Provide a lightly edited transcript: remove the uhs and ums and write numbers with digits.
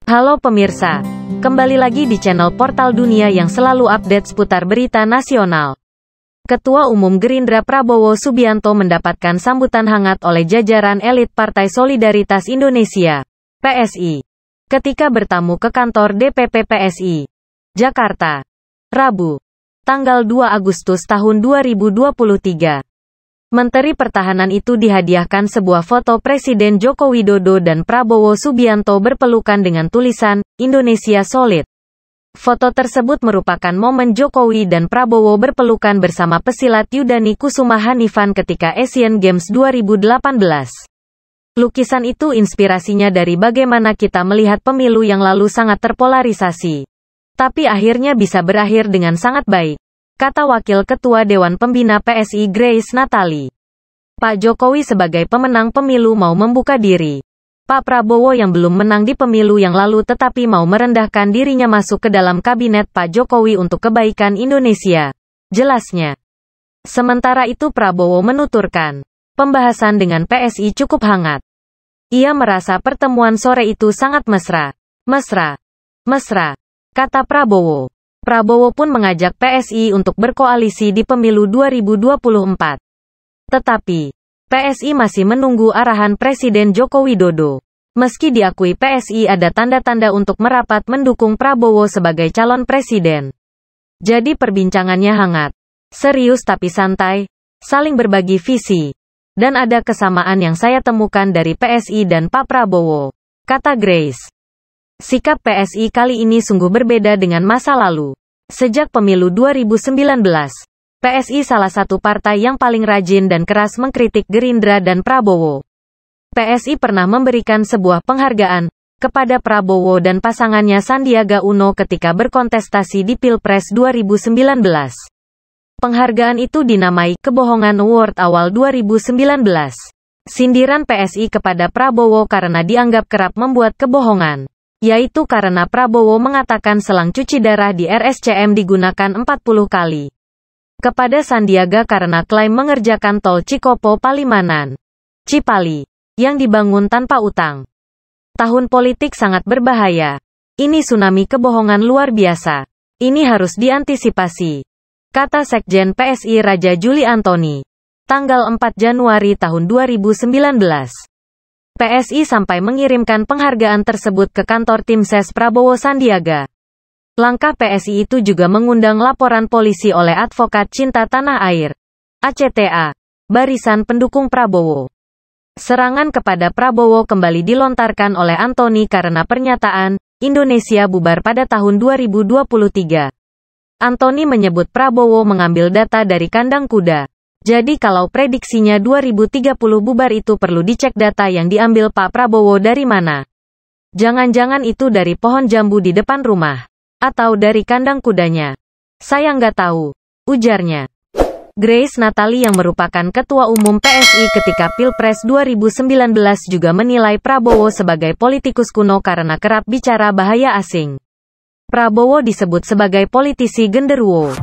Halo pemirsa, kembali lagi di channel Portal Dunia yang selalu update seputar berita nasional. Ketua Umum Gerindra Prabowo Subianto mendapatkan sambutan hangat oleh jajaran elit Partai Solidaritas Indonesia, PSI, ketika bertamu ke kantor DPP PSI, Jakarta, Rabu, tanggal 2 Agustus tahun 2023. Menteri Pertahanan itu dihadiahkan sebuah foto Presiden Joko Widodo dan Prabowo Subianto berpelukan dengan tulisan, Indonesia Solid. Foto tersebut merupakan momen Jokowi dan Prabowo berpelukan bersama pesilat Yudani Kusuma Hanifan ketika Asian Games 2018. Lukisan itu inspirasinya dari bagaimana kita melihat pemilu yang lalu sangat terpolarisasi. Tapi akhirnya bisa berakhir dengan sangat baik, kata Wakil Ketua Dewan Pembina PSI Grace Natali. Pak Jokowi sebagai pemenang pemilu mau membuka diri. Pak Prabowo yang belum menang di pemilu yang lalu tetapi mau merendahkan dirinya masuk ke dalam kabinet Pak Jokowi untuk kebaikan Indonesia, jelasnya. Sementara itu Prabowo menuturkan, pembahasan dengan PSI cukup hangat. Ia merasa pertemuan sore itu sangat mesra. Mesra, kata Prabowo. Prabowo pun mengajak PSI untuk berkoalisi di pemilu 2024. Tetapi, PSI masih menunggu arahan Presiden Joko Widodo. Meski diakui PSI ada tanda-tanda untuk merapat mendukung Prabowo sebagai calon presiden. Jadi perbincangannya hangat, serius tapi santai, saling berbagi visi. Dan ada kesamaan yang saya temukan dari PSI dan Pak Prabowo, kata Grace. Sikap PSI kali ini sungguh berbeda dengan masa lalu. Sejak pemilu 2019, PSI salah satu partai yang paling rajin dan keras mengkritik Gerindra dan Prabowo. PSI pernah memberikan sebuah penghargaan kepada Prabowo dan pasangannya Sandiaga Uno ketika berkontestasi di Pilpres 2019. Penghargaan itu dinamai Kebohongan Award awal 2019. Sindiran PSI kepada Prabowo karena dianggap kerap membuat kebohongan. Yaitu karena Prabowo mengatakan selang cuci darah di RSCM digunakan 40 kali. Kepada Sandiaga karena klaim mengerjakan tol Cikopo Palimanan, Cipali, yang dibangun tanpa utang. Tahun politik sangat berbahaya. Ini tsunami kebohongan luar biasa. Ini harus diantisipasi, kata Sekjen PSI Raja Juli Antoni, tanggal 4 Januari tahun 2019. PSI sampai mengirimkan penghargaan tersebut ke kantor tim ses Prabowo Sandiaga. Langkah PSI itu juga mengundang laporan polisi oleh Advokat Cinta Tanah Air, ACTA, barisan pendukung Prabowo. Serangan kepada Prabowo kembali dilontarkan oleh Antoni karena pernyataan, Indonesia bubar pada tahun 2023. Antoni menyebut Prabowo mengambil data dari kandang kuda. Jadi kalau prediksinya 2030 bubar itu perlu dicek data yang diambil Pak Prabowo dari mana. Jangan-jangan itu dari pohon jambu di depan rumah. Atau dari kandang kudanya. Saya nggak tahu, ujarnya. Grace Natali yang merupakan Ketua Umum PSI ketika Pilpres 2019 juga menilai Prabowo sebagai politikus kuno karena kerap bicara bahaya asing. Prabowo disebut sebagai politisi genderuwo.